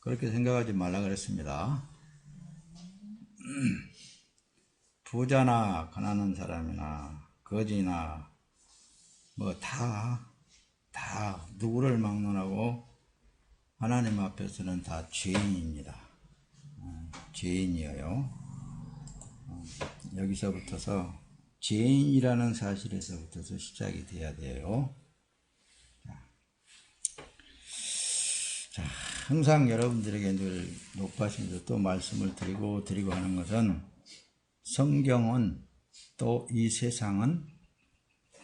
그렇게 생각하지 말라 그랬습니다. 부자나 가난한 사람이나 거지나 뭐 다 누구를 막론하고 하나님 앞에서는 다 죄인입니다. 죄인이에요. 여기서부터서 죄인이라는 사실에서부터서 시작이 돼야 돼요. 자, 항상 여러분들에게 늘 높아신 데 또 말씀을 드리고 하는 것은 성경은 또 이 세상은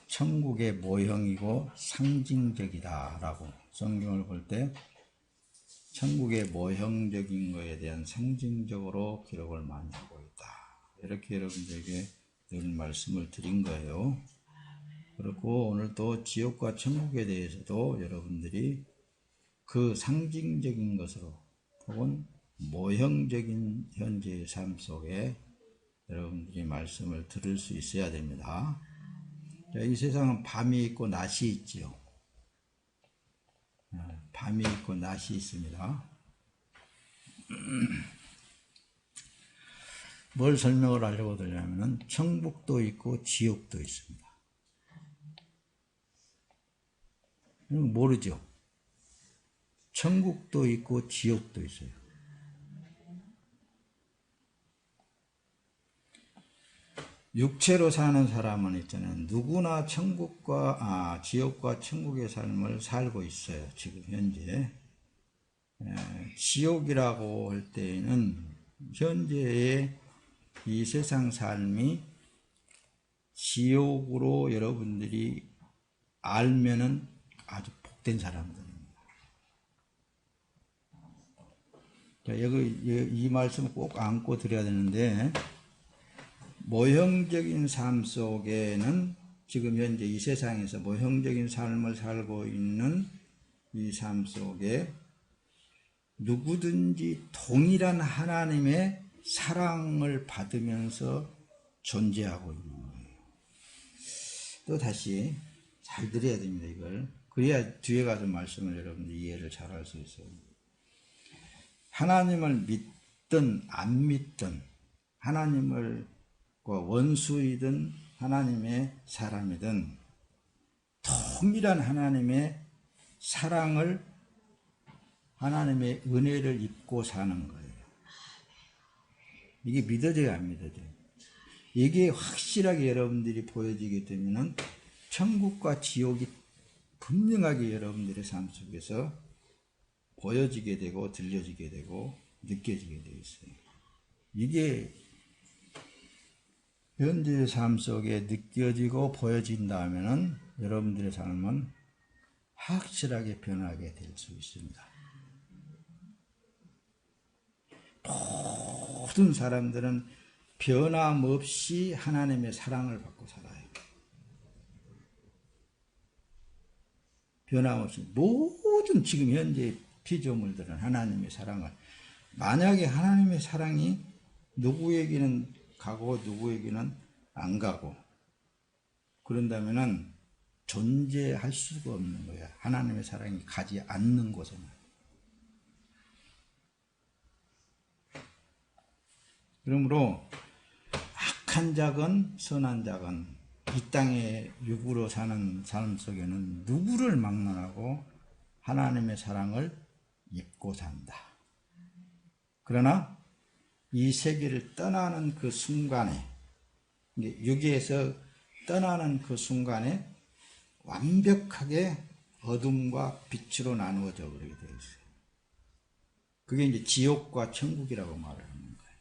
천국의 모형이고 상징적이다라고 성경을 볼 때 천국의 모형적인 것에 대한 상징적으로 기록을 많이 하고 있다. 이렇게 여러분들에게 늘 말씀을 드린 거예요. 그렇고 오늘 또 지옥과 천국에 대해서도 여러분들이 그 상징적인 것으로 혹은 모형적인 현재의 삶 속에 여러분들이 말씀을 들을 수 있어야 됩니다. 이 세상은 밤이 있고 낮이 있지요. 밤이 있고 낮이 있습니다. 뭘 설명을 하려고 드리냐면 천국도 있고 지옥도 있습니다. 모르죠. 천국도 있고 지옥도 있어요. 육체로 사는 사람은 있잖아요. 누구나 지옥과 천국의 삶을 살고 있어요. 지금 현재. 지옥이라고 할 때에는 현재의 이 세상 삶이 지옥으로 여러분들이 알면은 아주 복된 사람들입니다. 자, 이 말씀을 꼭 안고 드려야 되는데, 모형적인 삶 속에는 지금 현재 이 세상에서 모형적인 삶을 살고 있는 이 삶 속에 누구든지 동일한 하나님의 사랑을 받으면서 존재하고 있는 거예요. 또 다시 잘 들어야 됩니다, 이걸. 그래야 뒤에 가서 말씀을 여러분들이 이해를 잘 할 수 있어요. 하나님을 믿든 안 믿든 하나님을 원수이든 하나님의 사람이든 동일한 하나님의 사랑을 하나님의 은혜를 입고 사는 거예요. 이게 믿어져야 안 믿어져요. 이게 확실하게 여러분들이 보여지게 되면은 천국과 지옥이 분명하게 여러분들의 삶 속에서 보여지게 되고 들려지게 되고 느껴지게 되어 있어요. 이게 현재의 삶 속에 느껴지고 보여진다면은 여러분들의 삶은 확실하게 변하게 될 수 있습니다. 모든 사람들은 변함없이 하나님의 사랑을 받고 살아요. 변함없이 모든 지금 현재 피조물들은 하나님의 사랑을, 만약에 하나님의 사랑이 누구에게는 가고 누구에게는 안 가고 그런다면은 존재할 수가 없는 거야. 하나님의 사랑이 가지 않는 곳에는. 그러므로 악한 자건 선한 자건 이 땅에 육으로 사는 삶 속에는 누구를 막론하고 하나님의 사랑을 입고 산다. 그러나 이 세계를 떠나는 그 순간에, 육에서 떠나는 그 순간에 완벽하게 어둠과 빛으로 나누어져 버리게 되어 있어요. 그게 이제 지옥과 천국이라고 말을 하는 거예요.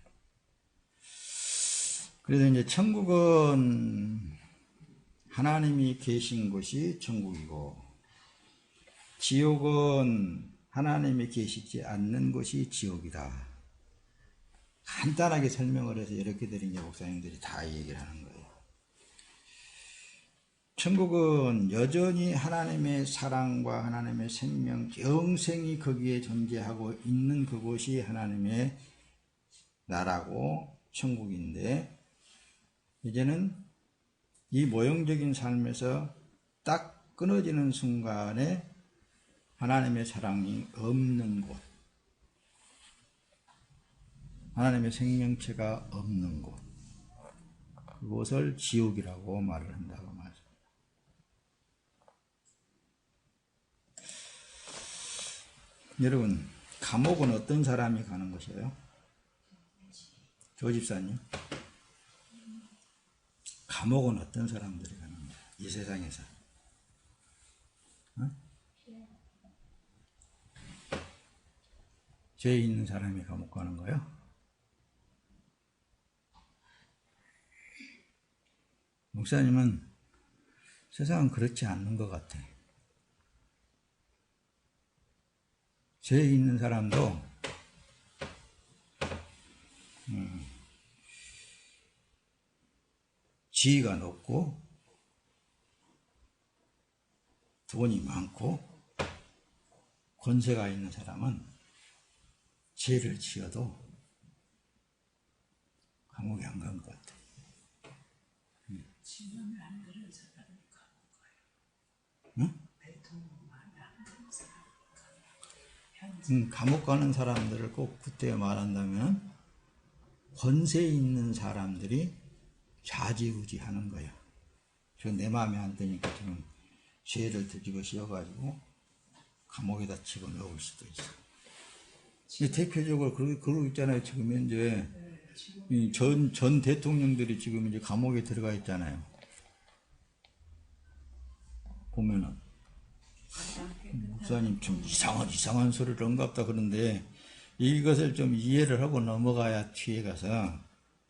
그래서 이제 천국은 하나님이 계신 곳이 천국이고, 지옥은 하나님이 계시지 않는 곳이 지옥이다. 간단하게 설명을 해서 이렇게 드린 게 목사님들이 다 얘기를 하는 거예요. 천국은 여전히 하나님의 사랑과 하나님의 생명, 영생이 거기에 존재하고 있는 그곳이 하나님의 나라고 천국인데, 이제는 이 모형적인 삶에서 딱 끊어지는 순간에 하나님의 사랑이 없는 곳, 하나님의 생명체가 없는 곳, 그곳을 지옥이라고 말을 한다고 말합니다. 여러분, 감옥은 어떤 사람이 가는 곳이에요? 조 집사님, 감옥은 어떤 사람들이 가는 거예요? 이 세상에서. 어? 죄 있는 사람이 감옥 가는 거예요? 목사님은 세상은 그렇지 않는 것 같아. 죄 있는 사람도 지위가 높고 돈이 많고 권세가 있는 사람은 죄를 지어도 감옥에 안 간 것 같아. 지금은 안 그런 사람이 감옥 가요. 응? 대통령만 안 그런 사람이 감옥 가는 사람들을 꼭 그때 말한다면 권세 있는 사람들이 좌지우지하는 거야. 저 내 마음에 안 드니까 지금 죄를 뒤집어 씌워가지고 감옥에다 집어넣을 수도 있어. 대표적으로 그러고 있잖아요. 지금 현재 전 대통령들이 지금 이제 감옥에 들어가 있잖아요. 보면은 목사님 좀 이상한 소리를 언급다 그런데 이것을 좀 이해를 하고 넘어가야 뒤에 가서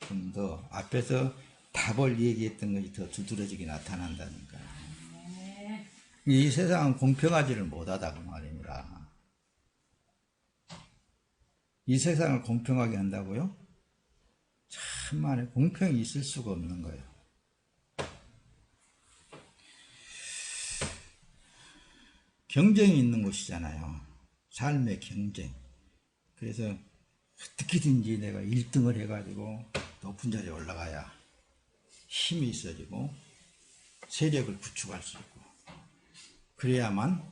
좀 더 앞에서 답을 얘기했던 것이 더 두드러지게 나타난다니까. 이 세상은 공평하지를 못하다고 말입니다. 이 세상을 공평하게 한다고요? 참만에 공평이 있을 수가 없는 거예요. 경쟁이 있는 곳이잖아요. 삶의 경쟁. 그래서 어떻게든지 내가 1등을 해가지고 높은 자리에 올라가야 힘이 있어지고 세력을 구축할 수 있고, 그래야만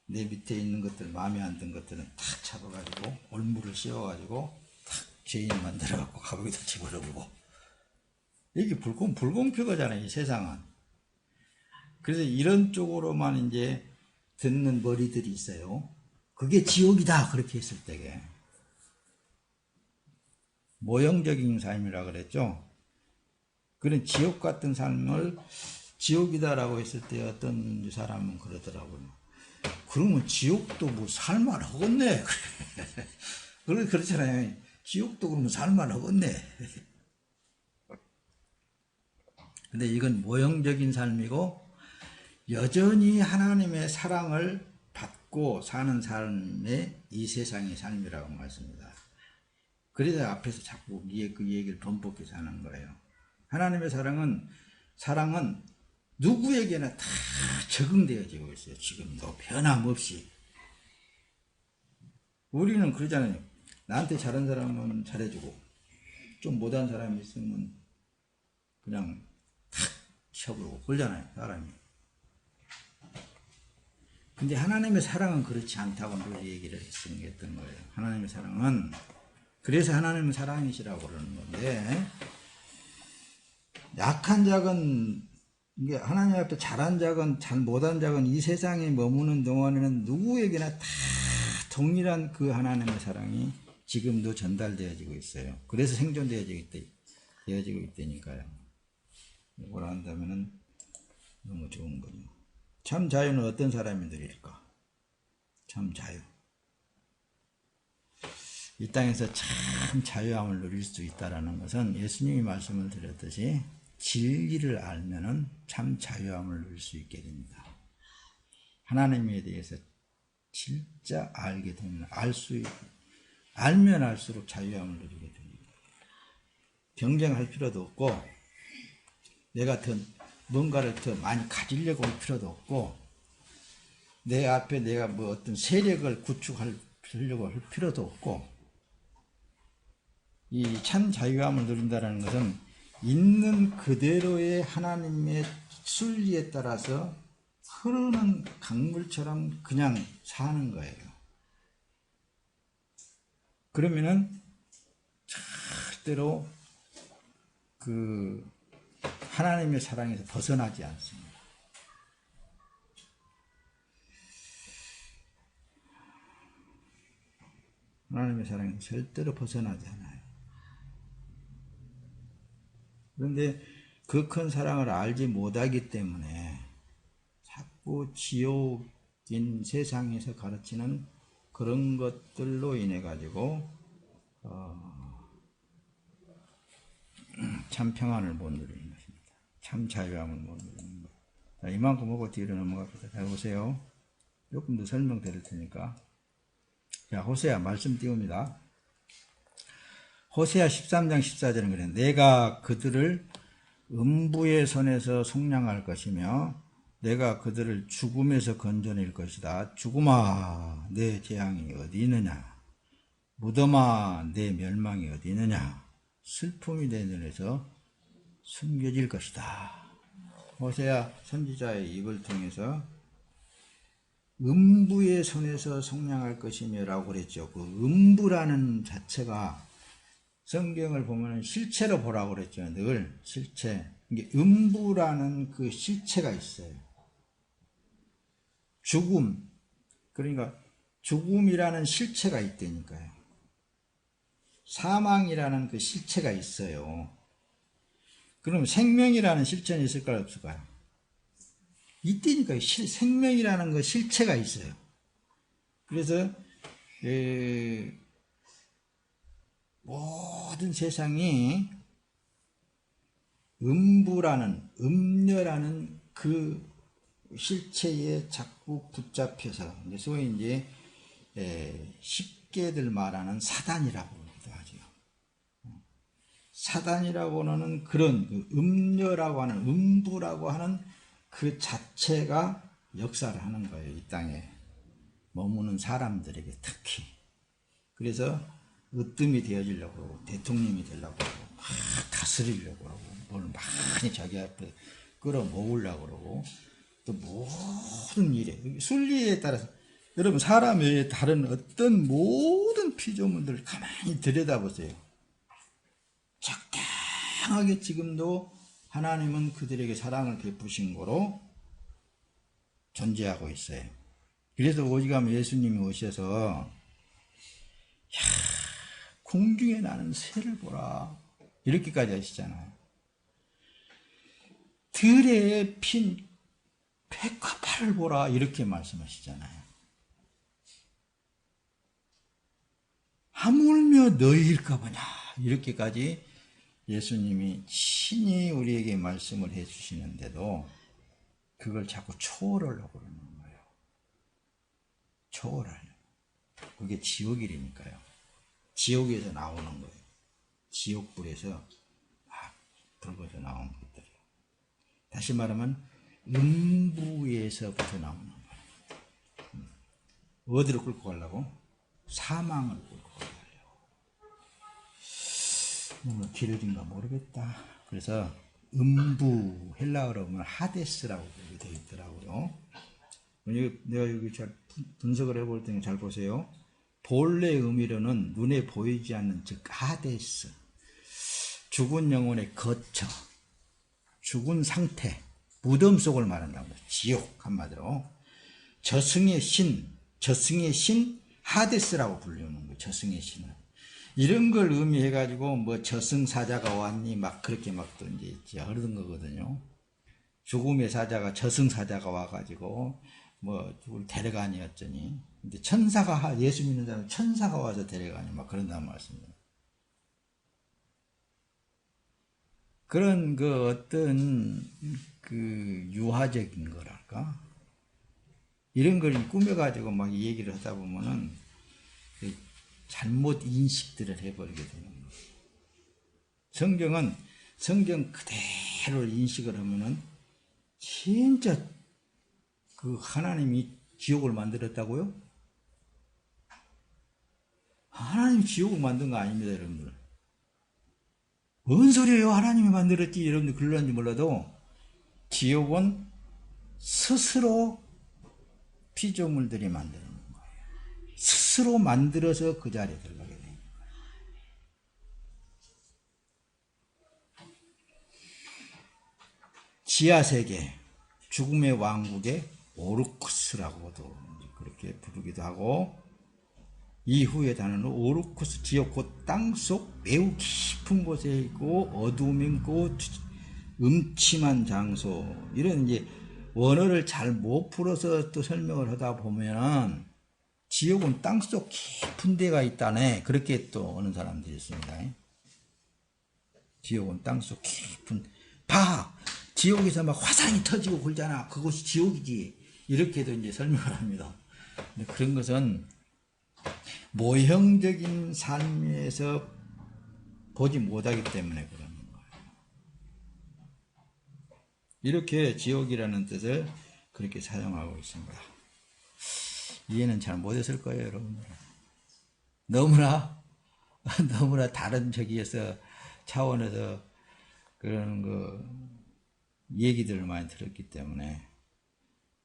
내 밑에 있는 것들, 마음에 안 든 것들은 탁 잡아가지고 올무를 씌워가지고 탁 죄인 만들어갖고 감옥에다 집어넣고. 이게 불공평하잖아요, 이 세상은. 그래서 이런 쪽으로만 이제 듣는 머리들이 있어요. 그게 지옥이다 그렇게 했을 때게. 모형적인 삶이라 그랬죠. 그런 지옥 같은 삶을 지옥이다라고 했을 때 어떤 사람은 그러더라고요. 그러면 지옥도 뭐 살만하겠네. 그렇잖아요. 지옥도 그러면 살만하겠네. 근데 이건 모형적인 삶이고 여전히 하나님의 사랑을 받고 사는 삶의 이 세상의 삶이라고 말씀합니다. 그래서 앞에서 자꾸 그 얘기를 반복해서 하는 거예요. 하나님의 사랑은 누구에게나 다 적응되어지고 있어요. 지금도 변함없이. 우리는 그러잖아요. 나한테 잘한 사람은 잘해주고 좀 못한 사람이 있으면 그냥 탁 쳐버리고 그러잖아요, 사람이. 근데 하나님의 사랑은 그렇지 않다고 늘 얘기를 했던 거예요. 하나님의 사랑은, 그래서 하나님은 사랑이시라고 그러는 건데, 약한 자건, 이게 하나님 앞에 잘한 자건 잘 못한 자건 이 세상에 머무는 동안에는 누구에게나 다 동일한 그 하나님의 사랑이 지금도 전달되어지고 있어요. 그래서 생존되어지고 있다니까요. 뭐라 한다면은 너무 좋은 거죠. 참 자유는 어떤 사람이 누릴까? 참 자유. 이 땅에서 참 자유함을 누릴 수 있다는 것은 예수님이 말씀을 드렸듯이 진리를 알면은 참 자유함을 누릴 수 있게 됩니다. 하나님에 대해서 진짜 알게 되면 알면 알수록 자유함을 누리게 됩니다. 경쟁할 필요도 없고 내가 뭔가를 더 많이 가지려고 할 필요도 없고 내 앞에 내가 뭐 어떤 세력을 구축하려고 할 필요도 없고, 이 참 자유함을 누린다는 것은 있는 그대로의 하나님의 순리에 따라서 흐르는 강물처럼 그냥 사는 거예요. 그러면은 절대로 그 하나님의 사랑에서 벗어나지 않습니다. 하나님의 사랑에서 절대로 벗어나지 않아요. 그런데 그 큰 사랑을 알지 못하기 때문에 자꾸 지옥인 세상에서 가르치는 그런 것들로 인해 가지고 참 평안을 못 누리는 것입니다. 참 자유함을 못 누리는 것. 자, 이만큼 하고 뒤로 넘어갑니다. 잘 보세요. 조금 더 설명드릴 테니까. 자, 호세아 말씀 띄웁니다. 호세아 13장 14절은 그래. 내가 그들을 음부의 손에서 속량할 것이며 내가 그들을 죽음에서 건져낼 것이다. 죽음아, 내 재앙이 어디 있느냐? 무덤아, 내 멸망이 어디 있느냐? 슬픔이 내 눈에서 숨겨질 것이다. 호세아 선지자의 입을 통해서 음부의 손에서 속량할 것이며 라고 그랬죠. 그 음부라는 자체가 성경을 보면 실체로 보라고 그랬죠. 늘 실체. 이게 음부라는 그 실체가 있어요. 죽음. 그러니까 죽음이라는 실체가 있다니까요. 사망이라는 그 실체가 있어요. 그럼 생명이라는 실체는 있을까요? 없을까요? 있다니까요. 생명이라는 그 실체가 있어요. 그래서 모든 세상이 음녀라는 그 실체에 자꾸 붙잡혀서 소위 이제 쉽게들 말하는 사단이라고 하기도 하죠. 사단이라고 하는 그런 음녀라고 하는 음부라고 하는 그 자체가 역사를 하는 거예요. 이 땅에 머무는 사람들에게 특히. 그래서 으뜸이 되어지려고 그러고 대통령이 되려고 그러고 막 다스리려고 그러고 뭘 많이 자기 앞에 끌어모으려고 그러고 또 모든 일에 순리에 따라서 여러분 사람 외에 다른 어떤 모든 피조물들을 가만히 들여다보세요. 적당하게 지금도 하나님은 그들에게 사랑을 베푸신 거로 존재하고 있어요. 그래서 오직하면 예수님이 오셔서 공중에 나는 새를 보라 이렇게까지 하시잖아요. 들에 핀 백합화를 보라 이렇게 말씀하시잖아요. 하물며 너희일까 보냐 이렇게까지 예수님이 친히 우리에게 말씀을 해주시는데도 그걸 자꾸 초월하려고 그러는 거예요. 초월하려고. 그게 지옥일이니까요. 지옥에서 나오는 거예요. 지옥불에서 막 불거져 나온 것들이에요. 다시 말하면 음부에서부터 나오는 거예요. 어디로 끌고 가려고? 사망을 끌고 가려고. 길어진가 모르겠다. 그래서 음부, 헬라어로 보면 하데스라고 되어 있더라고요. 내가 여기 잘 분석을 해볼 테니 잘 보세요. 본래 의미로는 눈에 보이지 않는 즉 하데스, 죽은 영혼의 거처, 죽은 상태, 무덤 속을 말한다고 해요. 지옥 한마디로. 저승의 신 하데스라고 부르는 거예요. 저승의 신을. 이런 걸 의미해가지고 뭐 저승사자가 왔니 막 그렇게 막 또 이제 흐르는 거거든요. 죽음의 사자가 저승사자가 와가지고 뭐 누굴 데려가니 어쩌니. 근데 천사가 예수 믿는 사람은 천사가 와서 데려가니 막 그런다는 말씀이에요. 그런 그 어떤 그 유화적인 거랄까 이런 걸 꾸며가지고 막 얘기를 하다 보면은 잘못 인식들을 해버리게 되는 거예요. 성경은 성경 그대로 인식을 하면은 진짜 그 하나님이 지옥을 만들었다고요? 하나님이 지옥을 만든 거 아닙니다, 여러분들. 뭔 소리예요? 하나님이 만들었지. 여러분들 그러는지 몰라도 지옥은 스스로 피조물들이 만드는 거예요. 스스로 만들어서 그 자리에 들어가게 됩니다. 지하세계, 죽음의 왕국의 오르쿠스라고도 그렇게 부르기도 하고, 이후의 단어는 오르쿠스, 지옥 곧 땅속 매우 깊은 곳에 있고 어두움이 있고 음침한 장소, 이런 이제 원어를 잘 못 풀어서 또 설명을 하다 보면은 지옥은 땅속 깊은 데가 있다네, 그렇게 또 어느 사람들이 있습니다. 지옥은 땅속 깊은, 봐! 지옥에서 막 화산이 터지고 그러잖아. 그것이 지옥이지. 이렇게도 이제 설명을 합니다. 근데 그런 것은 모형적인 삶에서 보지 못하기 때문에 그러는 거예요. 이렇게 지옥이라는 뜻을 그렇게 사용하고 있습니다. 이해는 잘 못했을 거예요, 여러분들. 너무나 다른 차원에서 그런 얘기들을 많이 들었기 때문에.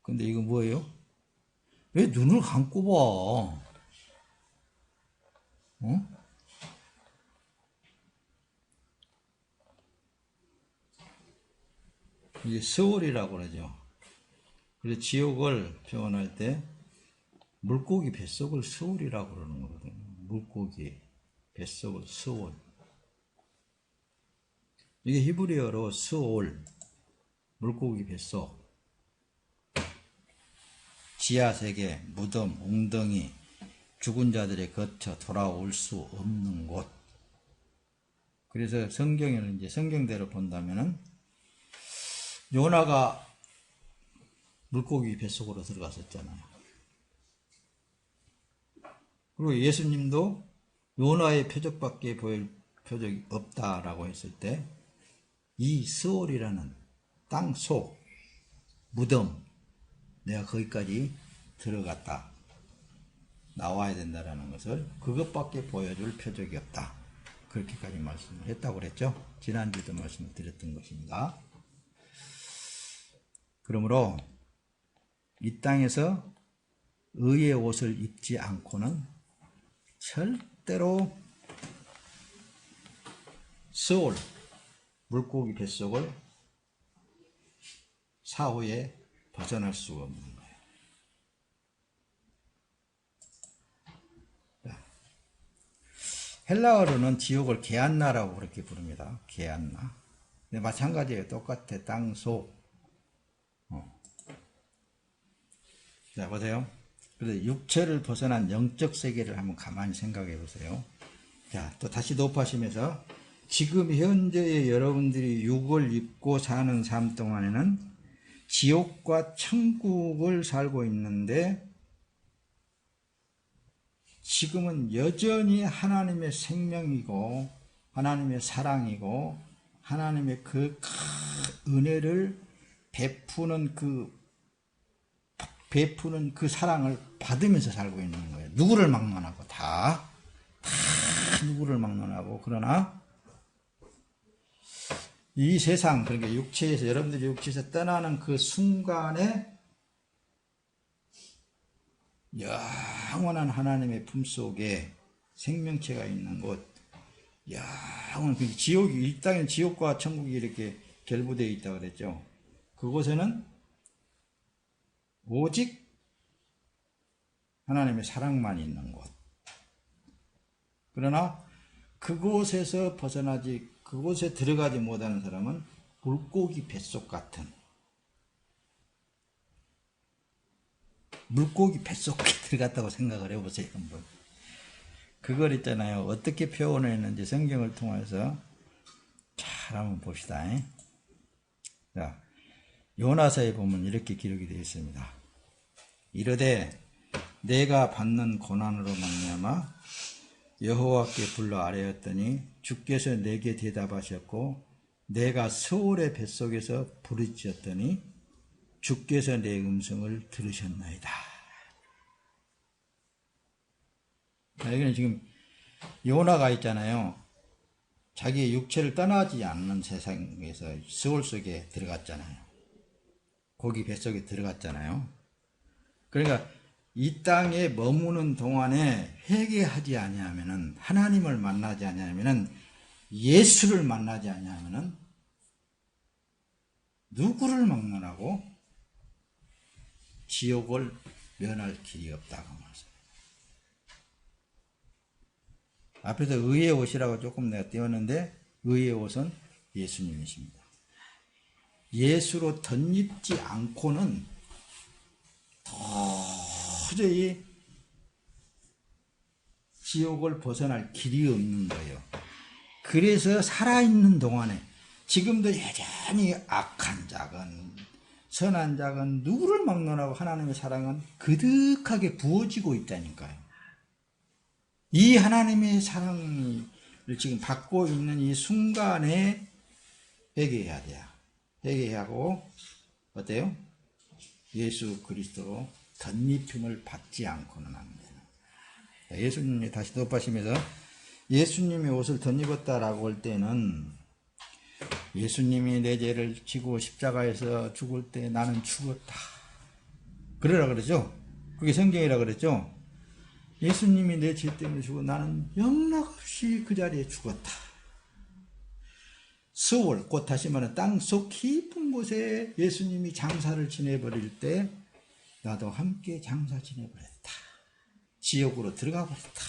근데 이거 뭐예요? 왜 눈을 감고 봐? 이게 스월이라고 그러죠. 그래서 지옥을 표현할 때 물고기 뱃속을 스월이라고 그러는 거거든요. 물고기 뱃속을 스월. 이게 히브리어로 스월, 물고기 뱃속, 지하세계, 무덤, 웅덩이, 죽은 자들의 거쳐 돌아올 수 없는 곳. 그래서 성경에는 이제 성경대로 본다면은 요나가 물고기 뱃속으로 들어갔었잖아요. 그리고 예수님도 요나의 표적밖에 보일 표적이 없다라고 했을 때 이 스월이라는 땅속 무덤, 내가 거기까지 들어갔다, 나와야 된다라는 것을, 그것밖에 보여줄 표적이 없다, 그렇게까지 말씀을 했다고 그랬죠. 지난주에도 말씀을 드렸던 것입니다. 그러므로 이 땅에서 의의 옷을 입지 않고는 절대로 스월, 물고기 뱃속을 사후에 벗어날 수가 없는 거예요. 헬라어로는 지옥을 게안나라고 그렇게 부릅니다. 게안나. 근데 마찬가지예요. 똑같아. 땅속. 자, 보세요. 그래서 육체를 벗어난 영적 세계를 한번 가만히 생각해 보세요. 자, 또 다시 높아지면서 지금 현재의 여러분들이 육을 입고 사는 삶 동안에는 지옥과 천국을 살고 있는데, 지금은 여전히 하나님의 생명이고 하나님의 사랑이고 하나님의 그 은혜를 베푸는 그 사랑을 받으면서 살고 있는 거예요. 누구를 막론하고 다 누구를 막론하고. 그러나 이 세상, 그러니까 육체에서, 여러분들이 육체에서 떠나는 그 순간에 영원한 하나님의 품속에 생명체가 있는 곳, 영원, 지옥이, 이 땅엔 지옥과 천국이 이렇게 결부되어 있다고 그랬죠. 그곳에는 오직 하나님의 사랑만 있는 곳. 그러나 그곳에서 그곳에 들어가지 못하는 사람은 물고기 뱃속 같은, 물고기 뱃속에 들어갔다고 생각을 해보세요. 한번. 그걸 있잖아요. 어떻게 표현했는지 성경을 통해서 잘 한번 봅시다. 자, 요나서에 보면 이렇게 기록이 되어 있습니다. 이르되 내가 받는 고난으로 말미암아 여호와께 불러 아뢰었더니 주께서 내게 대답하셨고, 내가 스올의 뱃속에서 부르짖었더니 주께서 내 음성을 들으셨나이다. 여기는 지금 요나가 있잖아요. 자기의 육체를 떠나지 않는 세상에서 스올 속에 들어갔잖아요. 고기 뱃속에 들어갔잖아요. 그러니까 이 땅에 머무는 동안에 회개하지 아니하면은, 하나님을 만나지 아니하면은, 예수를 만나지 아니하면은 누구를 막론하고 지옥을 면할 길이 없다고 말씀합니다. 앞에서 의의 옷이라고 조금 내가 띄웠는데 의의 옷은 예수님이십니다. 예수로 덧입지 않고는 도저히 지옥을 벗어날 길이 없는 거예요. 그래서 살아있는 동안에 지금도 여전히 악한 자건 선한 자건 누구를 막론하고 하나님의 사랑은 그득하게 부어지고 있다니까요. 이 하나님의 사랑을 지금 받고 있는 이 순간에 회개해야 돼요. 회개해야 하고 어때요? 예수 그리스도로 덧입힘을 받지 않고는 안 돼요. 예수님이 다시 덧받치면서 예수님이 옷을 덧입었다라고 할 때는 예수님이 내 죄를 지고 십자가에서 죽을 때 나는 죽었다. 그러라 그러죠. 그게 성경이라 그랬죠. 예수님이 내 죄 때문에 죽고 나는 영락없이 그 자리에 죽었다. 스월, 곧 다시 말하면 땅속 깊은 곳에 예수님이 장사를 지내버릴 때 나도 함께 장사 지내버렸다. 지옥으로 들어가 버렸다.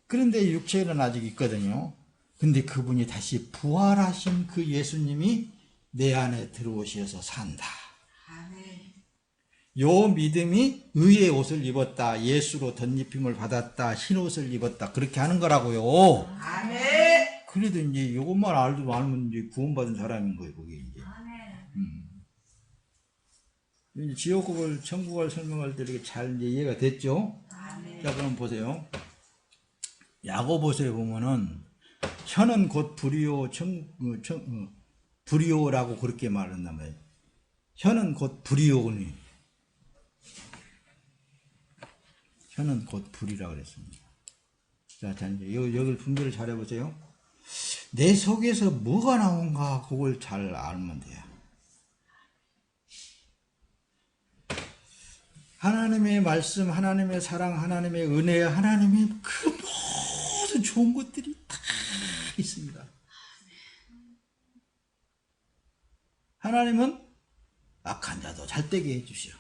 그런데 육체는 아직 있거든요. 근데 그분이 다시 부활하신 그 예수님이 내 안에 들어오셔서 산다. 요 믿음이 의의 옷을 입었다. 예수로 덧입힘을 받았다. 흰옷을 입었다. 그렇게 하는 거라고요. 아멘. 그래도 이제 이것만 알면 이제 구원받은 사람인 거예요, 그게 이제. 이제 지옥국을 천국을 설명할 때 이렇게 잘 이제 이해가 됐죠? 아멘. 자, 그럼 보세요. 야고보서에 보면은 혀는 곧 불이요, 불이요라고 그렇게 말한단 말이에요. 혀는 곧 불이요니. 혀는 곧 불이라고 그랬습니다. 자, 이제 여기를 분별을 잘 해보세요. 내 속에서 뭐가 나온가 그걸 잘 알면 돼요. 하나님의 말씀, 하나님의 사랑, 하나님의 은혜, 하나님의 그 모든 좋은 것들이 다 있습니다. 하나님은 악한 자도 잘되게 해주시오.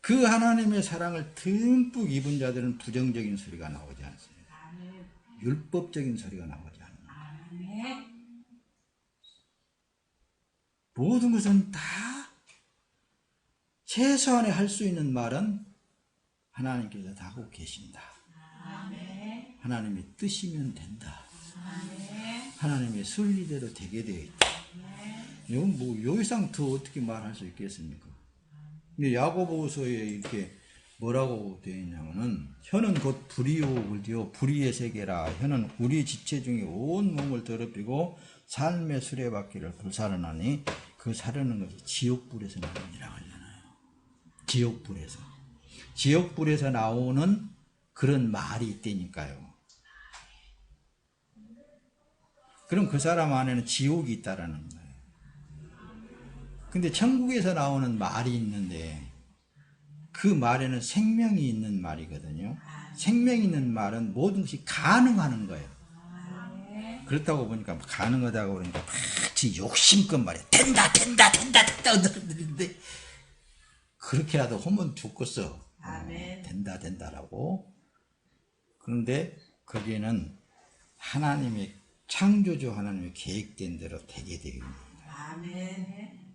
그 하나님의 사랑을 듬뿍 입은 자들은 부정적인 소리가 나오지 않습니다. 율법적인 소리가 나오지 않습니다. 모든 것은 다 최소한에 할 수 있는 말은 하나님께서 다 하고 계신다. 하나님의 뜻이면 된다. 하나님의 순리대로 되게 되어 있다. 이건 뭐 요 이상 더 어떻게 말할 수 있겠습니까? 근데 야고보서에 이렇게 뭐라고 되어 있냐면은 혀는 곧 불이요 불의의 세계라. 혀는 우리 지체 중에 온 몸을 더럽히고 삶의 수레바퀴를 불사르나니 그 사르는 것이 지옥불에서 나느니라 하잖아요. 지옥불에서 나오는 그런 말이 있다니까요. 그럼 그 사람 안에는 지옥이 있다라는 거예요. 근데 천국에서 나오는 말이 있는데 그 말에는 생명이 있는 말이거든요. 생명 있는 말은 모든 것이 가능하는 거예요. 그렇다고 보니까 가능하다고 그러니까 마치 욕심껏 말이야. 된다 흔들리는데 그렇게라도 하면 좋겠어. 된다라고. 그런데 거기에는 하나님의 창조주 하나님의 계획된 대로 되게 되어 있는 거예요.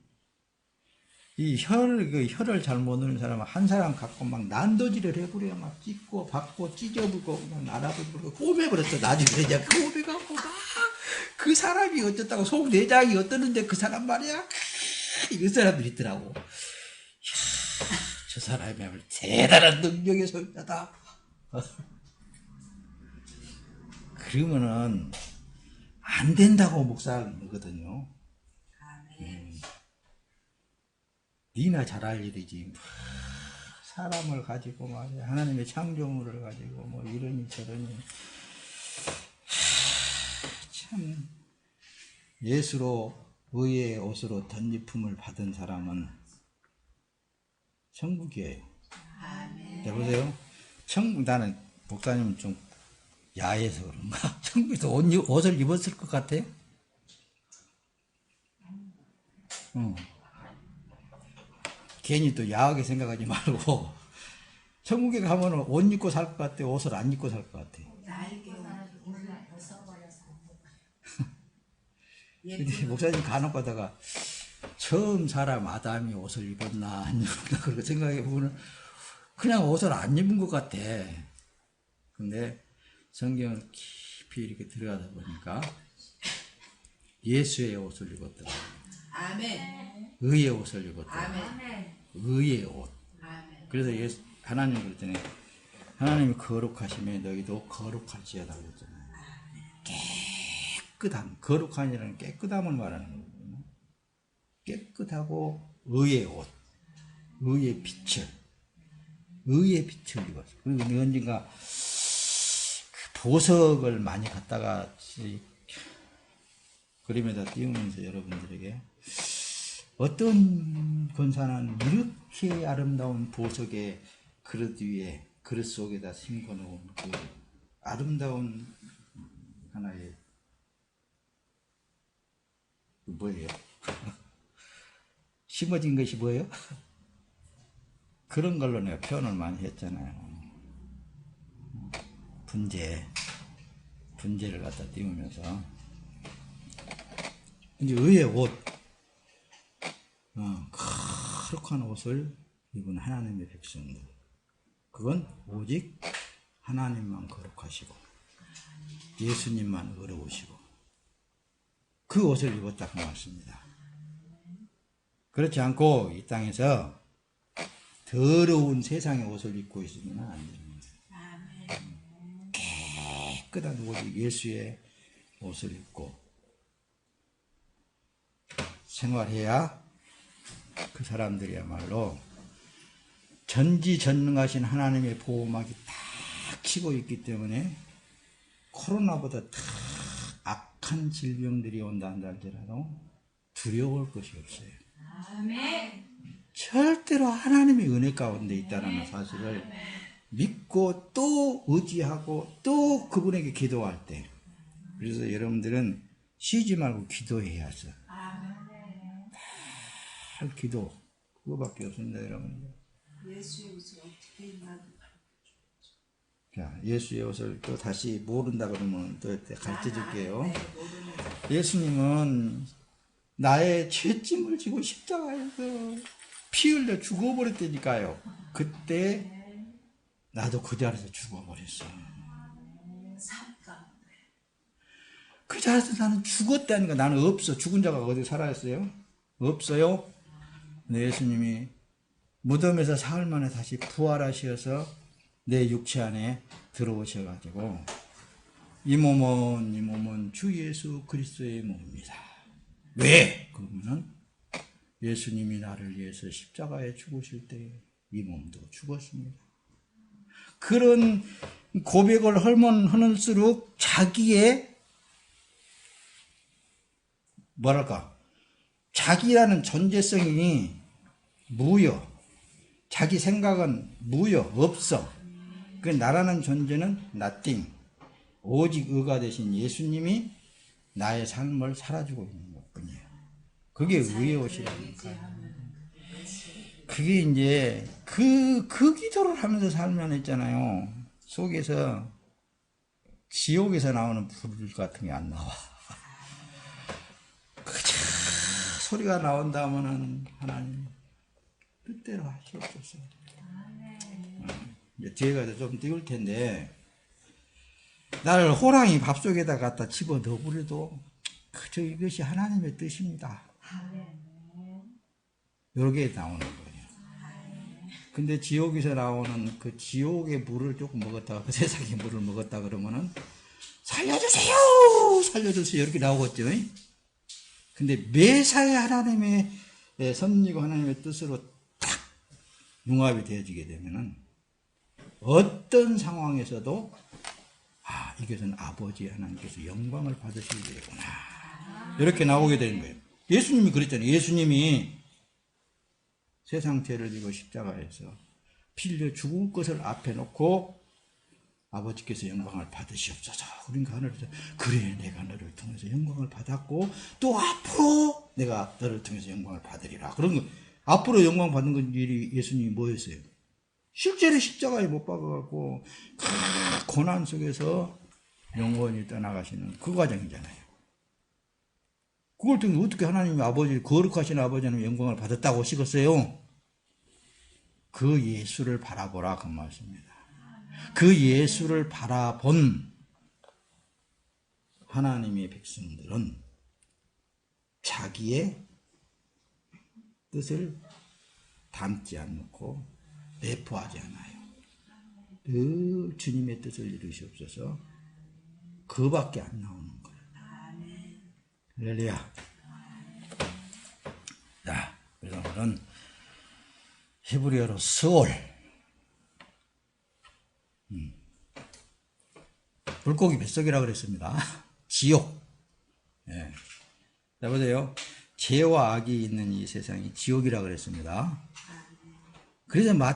이 혀를 잘못 누는 사람은 한 사람 갖고 막 난도질을 해버려요. 막 찢고 받고 찢어보고 막 날아버리고 꼬매버렸어. 나중에 내가 꼬매갖고 막 그 사람이 어쨌다고 속 내장이 어떠는데 그 사람 말이야. 이 사람들이 있더라고. 저 사람이 대단한 능력의 소유자다. 그러면은 안 된다고 목사하는 거거든요. 니나 잘 알 일이지. 사람을 가지고 말이야. 하나님의 창조물을 가지고 뭐 이러니 저러니. 참 예수로 의의 옷으로 덧입힘을 받은 사람은 천국이에요. 자, 보세요. 천국, 나는 목사님은 좀 야해서 그런가? 천국에서 옷을 입었을 것 같아요? 괜히 또 야하게 생각하지 말고 천국에 가면 옷 입고 살 것 같아, 옷을 안 입고 살 것 같아. 날개 옷을 벗어버려서 근데 목사님 간혹 가다가 처음 사람 아담이 옷을 입었나 안 입었나 그렇게 생각해 보면 그냥 옷을 안 입은 것 같아. 근데 성경을 깊이 이렇게 들어가다 보니까 예수의 옷을 입었더라. 아멘. 의의 옷을 입었더라. 아멘. 의의 옷. 아멘. 그래서 하나님이 그랬더니 하나님이 거룩하시면 너희도 거룩할지어다 그랬잖아요. 깨끗함, 거룩함이라는 깨끗함을 말하는 거거든요. 깨끗하고 의의 옷, 의의 빛을 입었어. 그리고 언젠가 그 보석을 많이 갖다가 그림에다 띄우면서 여러분들에게 어떤 권사는 이렇게 아름다운 보석의 그릇 위에 그릇 속에다 심겨놓은 그 아름다운 하나의 뭐예요? 심어진 것이 뭐예요? 그런 걸로 내가 표현을 많이 했잖아요. 분재를 갖다 띄우면서 이제 의의 옷, 거룩한 옷을 입은 하나님의 백성들, 그건 오직 하나님만 거룩하시고 예수님만 의로우시고 그 옷을 입었다 그 말씀입니다. 그렇지 않고 이 땅에서 더러운 세상의 옷을 입고 있으면 안 됩니다. 깨끗한 오직 예수의 옷을 입고 생활해야 그 사람들이야말로 전지전능하신 하나님의 보호막이 딱 치고 있기 때문에 코로나보다 더 악한 질병들이 온다 할지라도 두려울 것이 없어요. 아멘. 절대로 하나님의 은혜 가운데 있다는 사실을 믿고 또 의지하고 또 그분에게 기도할 때, 그래서 여러분들은 쉬지 말고 기도해야죠. 잘 기도, 그거밖에 없습니다, 여러분. 예수의 옷을 어떻게 입나도 자, 예수의 옷을 또 다시 모른다 그러면 또 가르쳐 줄게요. 네, 모르는 예수님은 나의 죄짐을 지고 십자가에서 피 흘려 죽어버렸다니까요. 그때 나도 그 자리에서 죽어버렸어. 삶가. 그 자리에서 나는 죽었다는 거. 나는 없어. 죽은 자가 어디 살아있어요? 없어요. 근데 예수님이 무덤에서 사흘 만에 다시 부활하셔서 내 육체 안에 들어오셔가지고 이 몸은 주 예수 그리스도의 몸입니다. 왜? 그러면은 예수님이 나를 위해서 십자가에 죽으실 때 이 몸도 죽었습니다. 그런 고백을 하면할수록 자기의 자기라는 존재성이 무효, 자기 생각은 무효, 없어. 그 나라는 존재는 nothing. 오직 의가 되신 예수님이 나의 삶을 살아주고 있는 것뿐이에요. 그게 의의 옷이라니까. 그게 이제 그 기도를 하면서 살면 있잖아요. 속에서 지옥에서 나오는 불 같은 게 안 나와. 그저 소리가 나온다면은 하나님 뜻대로 하시옵소서. 이제 뒤에 가서 좀 띄울 텐데, 나를 호랑이 밥 속에다 갖다 집어 넣어버려도 그저 이것이 하나님의 뜻입니다. 이렇게 나오는 거예요. 근데 지옥에서 나오는 그 지옥의 물을 조금 먹었다가 그 세상의 물을 먹었다 그러면은 살려주세요! 살려주세요! 이렇게 나오겠죠. 근데 매사에 하나님의 섭리고 하나님의 뜻으로 딱 융합이 되어지게 되면은 어떤 상황에서도 이것은 아버지 하나님께서 영광을 받으시게 되구나. 이렇게 나오게 되는 거예요. 예수님이 그랬잖아요. 예수님이 세상 죄를 지고 십자가에서 피 흘려 죽을 것을 앞에 놓고 아버지께서 영광을 받으시옵소서. 그러니까 하늘에서 그래 내가 너를 통해서 영광을 받았고 또 앞으로 내가 너를 통해서 영광을 받으리라. 그런 거, 앞으로 영광 받는 건 일이 예수님이 뭐였어요? 실제로 십자가에 못 박아갖고 그 고난 속에서 영원히 떠나가시는 그 과정이잖아요. 그걸 통해 어떻게 하나님이 아버지, 거룩하신 아버지는 영광을 받았다고 하시겠어요? 그 예수를 바라보라 그 말씀입니다. 그 예수를 바라본 하나님의 백성들은 자기의 뜻을 담지 않고 내포하지 않아요. 늘 주님의 뜻을 이루시옵소서. 그밖에 안 나오는 거예요. 할렐루야. 자, 그래서 오늘은 히브리어로 스올, 물고기 뱃속이라고 그랬습니다. 지옥. 예. 자, 보세요. 죄와 악이 있는 이 세상이 지옥이라고 그랬습니다. 그래서